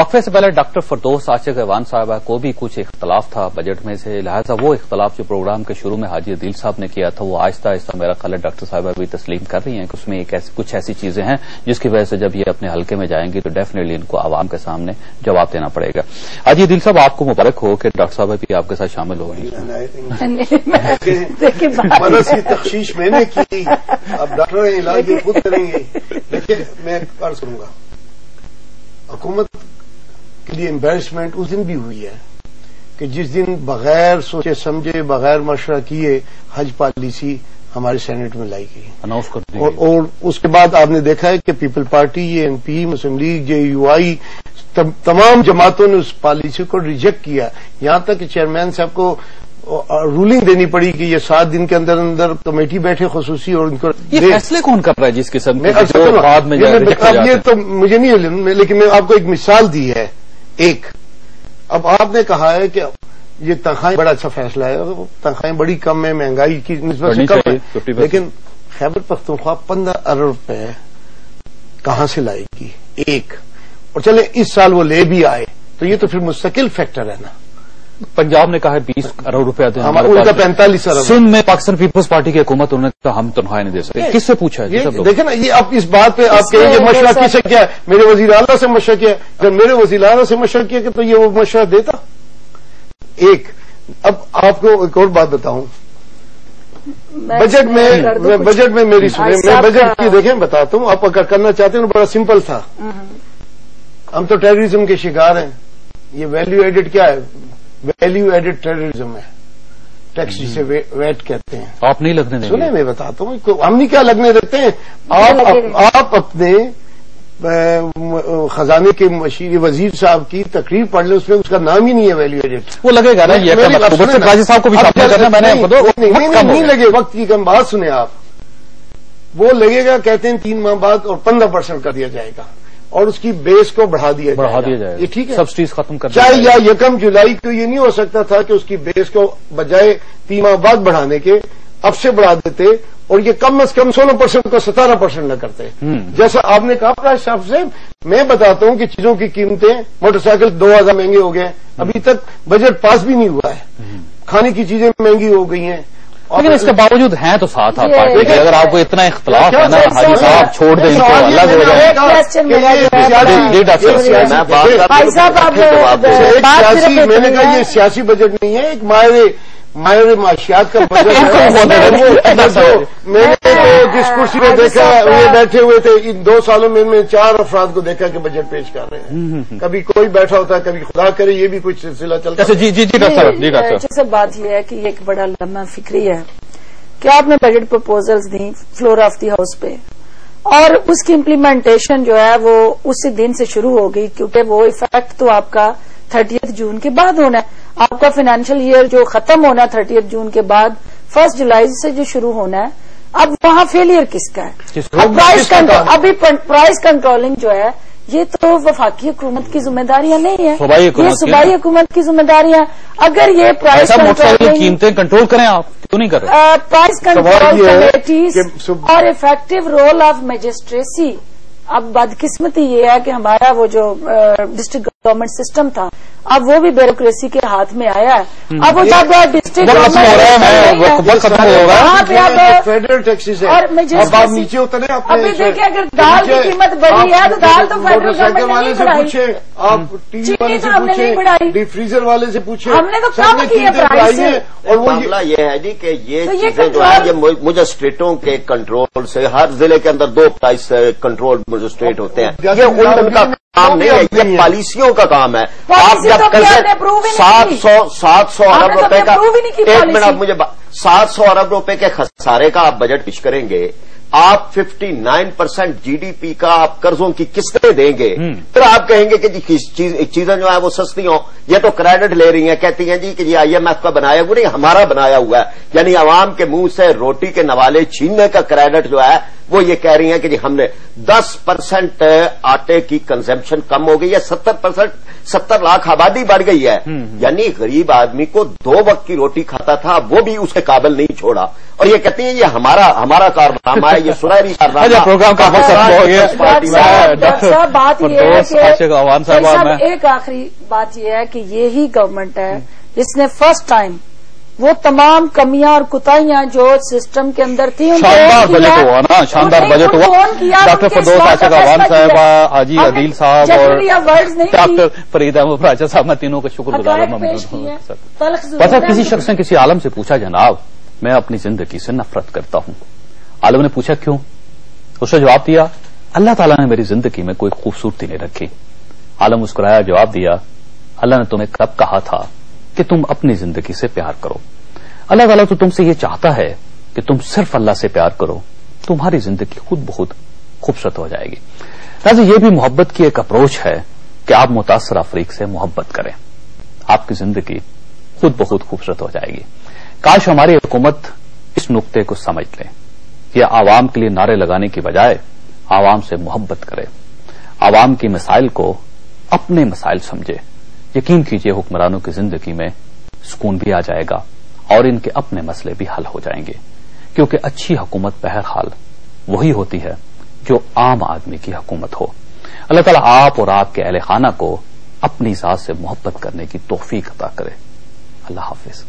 وقفے سے پہلے ڈاکٹر فردوس عاشق ایوان صاحبہ کو بھی کچھ اختلاف تھا بجٹ میں سے، لہٰذا وہ اختلاف جو پروگرام کے شروع میں حاجی عدیل صاحب نے کیا تھا وہ آہستہ آہستہ میرا خیال ہے ڈاکٹر صاحبہ بھی تسلیم کر رہی ہیں کہ اس میں کچھ ایسی چیزیں ہیں جس کی وجہ سے جب یہ اپنے حلقے میں جائیں گی تو ڈیفینیٹلی ان کو عوام کے سامنے جواب دینا پڑے گا۔ حاجی عدیل صاحب آپ کو مبارک ہو کہ ڈاکٹر صاحبہ بھی آپ کے ساتھ شامل ہو رہی ہیں۔ تخشیش میں نے کی، اب ڈاکٹر علاج خود کریں گے، لیکن میں عرض کروں گا حکومت کے لیے امبیرسمنٹ اس دن بھی ہوئی ہے کہ جس دن بغیر سوچے سمجھے بغیر مشورہ کیے حج پالیسی ہمارے سینٹ میں لائی گئی اناؤنس کر دی، اور اس کے بعد آپ نے دیکھا ہے کہ people party, N P, Muslim League, J U I, تمام جماعتوں نے اس پالیسی کو ریجیکٹ کیا، یہاں تک کہ چیئرمین صاحب کو رولنگ دینی پڑی کہ یہ 7 دن کے اندر اندر کمیٹی بیٹھے خصوصی اور ان کو یہ فیصلے کون کر رہا ہے جس قسم کے بعد میں یہ تو مجھے نہیں، لیکن میں آپ کو ایک مثال دی ہے۔ اب آپ نے کہا ہے کہ یہ تنخواہیں بڑا اچھا فیصلہ ہے، تنخواہیں بڑی کم ہے، مہنگائی کی نسبت سے کم ہے، لیکن خیبر پختونخوا 15 ارب روپے کہاں سے لائے گی؟ اور چلے اس سال وہ لے بھی آئے تو یہ تو پھر مستقل فیکٹر ہے نا۔ پنجاب نے کہا ہے 20 ارب روپے آتے ہیں، ان کا 45 ارب۔ سندھ میں پاکستان پیپلز پارٹی کی حکومت انہوں نے کہا ہم تنخواہیں نہیں دے سکتے، کس سے پوچھا ہے؟ دیکھیں نا، یہ اب اس بات پہ آپ کہیں گے مشورہ کس سے کیا ہے؟ میرے وزیر اعلیٰ سے مشورہ کیا، اگر میرے وزیر اعلیٰ سے مشورہ کیا کہ تو یہ وہ مشورہ دیتا۔ اب آپ کو ایک اور بات بتاؤں، بجٹ میں میری سنیں، میں بجٹ کی دیکھیں بتاتا ہوں، آپ اگر کرنا چاہتے ہیں بڑا سمپل تھا۔ ہم تو ٹیررزم کے شکار ہیں، یہ ویلیو ایڈڈ کیا ہے؟ ویلیو ایڈڈ ٹیررزم ہے، ٹیکس جسے ویٹ کہتے ہیں۔ آپ نہیں لگنے دیں گے؟ سنیں میں بتاتا ہوں، ہم نہیں کیا لگنے دیتے ہیں، آپ اپنے خزانے کے وزیر صاحب کی تقریر پڑھ لیں، اس میں اس کا نام ہی نہیں ہے ویلیو ایڈڈ۔ وہ لگے گا نا، یہ قاضی صاحب کو بھی شامل کرنا، میں نے نہیں لگے، وقت کی کم بات سنیں آپ، وہ لگے گا کہتے ہیں 3 ماہ بعد اور 15% کر دیا جائے گا اور اس کی بیس کو بڑھا دیا جائے گا، یہ ٹھیک ہے، سبسڈیز ختم کر چاہے یا 1 جولائی کو یہ نہیں ہو سکتا تھا کہ اس کی بیس کو بجائے 3 ماہ بعد بڑھانے کے اب سے بڑھا دیتے اور یہ کم از کم 16% کو 17% نہ کرتے، جیسا آپ نے کہا پرائز صاحب سے۔ میں بتاتا ہوں کہ چیزوں کی قیمتیں، موٹر سائیکل 2000 مہنگے ہو گئے، ابھی تک بجٹ پاس بھی نہیں ہوا ہے، کھانے کی چیزیں مہنگی ہو گئی ہیں، لیکن اس کے باوجود ہیں تو ساتھ آپ پارٹی کے، اگر آپ کو اتنا اختلاف ہے نا حاجی صاحب چھوڑ دیں ان کو، اللہ ہو جائے۔ میں نے کہا یہ سیاسی بجٹ نہیں ہے، ایک ماہر معاشیات کا بجٹ ہے۔ میں نے تو جس کرسی پہ دیکھا وہ بیٹھے ہوئے تھے، ان 2 سالوں میں 4 افراد کو دیکھا کہ بجٹ پیش کر رہے ہیں، کبھی کوئی بیٹھا ہوتا ہے، کبھی خدا کرے یہ بھی کچھ سلسلہ چلتا ہے۔ جی ڈاکٹر صاحب، بات یہ ہے کہ یہ ایک بڑا لمحہ فکری ہے کہ آپ نے budget proposals the floor of the house پہ، اور اس کی امپلیمنٹیشن جو ہے وہ اسی دن سے شروع ہو گئی، کیونکہ وہ افیکٹ تو آپ کا 30 جون کے بعد ہونا ہے، آپ کا فائنینشیل ایئر جو ختم ہونا ہے 30 جون کے بعد 1 جولائی سے جو شروع ہونا ہے۔ اب وہاں فیلئر کس کا ہے؟ ابھی پرائز کنٹرولنگ جو ہے یہ تو وفاقی حکومت کی ذمہ داریاں نہیں ہے، یہ صوبائی حکومت کی ذمہ داریاں۔ اگر یہ پرائز قیمتیں کنٹرول کریں، آپ کیوں نہیں کر رہے؟ پرائز کنٹرول کمیٹیز اور افیکٹو رول آف میجسٹریسی۔ اب بدقسمتی یہ ہے کہ ہمارا وہ جو ڈسٹرکٹ گورنمنٹ سسٹم تھا اب وہ بھی بیوروکریسی کے ہاتھ میں آیا ہے۔ اب وہ جب ڈسٹرکٹ فیڈرل ٹیکسز اور نیچے اترے، ابھی دیکھیں اگر دال کی قیمت بڑھی ہے تو دال تو فیڈرل سائیکل والے سے پوچھے، آپ ٹی وی والے سے پوچھے، ڈیپ فریزر والے سے پوچھے، ہم نے تو کم کی ہے۔ اور معاملہ یہ ہے جی کہ یہ چیزیں جو ہے یہ مجسٹریٹوں کے کنٹرول سے، ہر ضلع کے اندر 2 پرائز کنٹرول مجسٹریٹ ہوتے ہیں، یہ ان کا کام نہیں ہے، یہ پالیسیوں کا کام ہے۔ آپ جب کل سے 700 ارب روپے کا، 1 منٹ مجھے 700 ارب روپے کے خسارے کا آپ بجٹ پیش کریں گے، آپ 59% جی ڈی پی کا آپ قرضوں کی قسطیں دیں گے، پھر آپ کہیں گے کہ جی چیزیں جو ہیں وہ سستی ہوں، یہ تو کریڈٹ لے رہی ہیں، کہتی ہیں جی کہ یہ IMF کا بنایا ہوا نہیں، ہمارا بنایا ہوا ہے، یعنی عوام کے منہ سے روٹی کے نوالے چھیننے کا کریڈٹ جو ہے وہ یہ کہہ رہی ہیں کہ جی ہم نے 10% آٹے کی کنزمپشن کم ہو گئی ہے، 70 لاکھ آبادی بڑھ گئی ہے، یعنی غریب آدمی کو 2 وقت کی روٹی کھاتا تھا وہ بھی اس کے قابل نہیں چھوڑا، اور یہ کہتی ہیں یہ ہمارا کارنامہ ہے، یہ سنہری کارنامہ پروگرام کا وقت ہو گیا۔ بات یہ ہے کہ ایک آخری بات یہ ہے کہ یہی گورنمنٹ ہے جس نے فرسٹ ٹائم وہ تمام کمیاں اور کوتاہیاں جو سسٹم کے اندر تھیں شاندار بجٹ ہوا نا، شاندار بجٹ ہوا۔ ڈاکٹر فردوس عاشق اعوان صاحبہ، حاجی عدیل صاحب اور ڈاکٹر فرید احمد راجہ صاحب، میں تینوں کا شکر گزار ہوں۔ بس کسی شخص نے کسی عالم سے پوچھا جناب میں اپنی زندگی سے نفرت کرتا ہوں، عالم نے پوچھا کیوں؟ اس نے جواب دیا اللہ تعالیٰ نے میری زندگی میں کوئی خوبصورتی نہیں رکھی۔ عالم مسکرایا، جواب دیا اللہ نے تمہیں کب کہا تھا کہ تم اپنی زندگی سے پیار کرو؟ اللہ تعالیٰ تو تم سے یہ چاہتا ہے کہ تم صرف اللہ سے پیار کرو، تمہاری زندگی خود بخود خوبصورت ہو جائے گی۔ لہٰذا یہ بھی محبت کی ایک اپروچ ہے کہ آپ متاثر افریق سے محبت کریں، آپ کی زندگی خود بخود خوبصورت ہو جائے گی۔ کاش ہماری حکومت اس نقطے کو سمجھ لے، یہ عوام کے لیے نعرے لگانے کی بجائے عوام سے محبت کرے، عوام کی مسائل کو اپنے مسائل سمجھے۔ یقین کیجئے حکمرانوں کی زندگی میں سکون بھی آ جائے گا اور ان کے اپنے مسئلے بھی حل ہو جائیں گے، کیونکہ اچھی حکومت بہرحال وہی ہوتی ہے جو عام آدمی کی حکومت ہو۔ اللہ تعالیٰ آپ اور آپ کے اہل خانہ کو اپنی ذات سے محبت کرنے کی توفیق عطا کرے۔ اللہ حافظ۔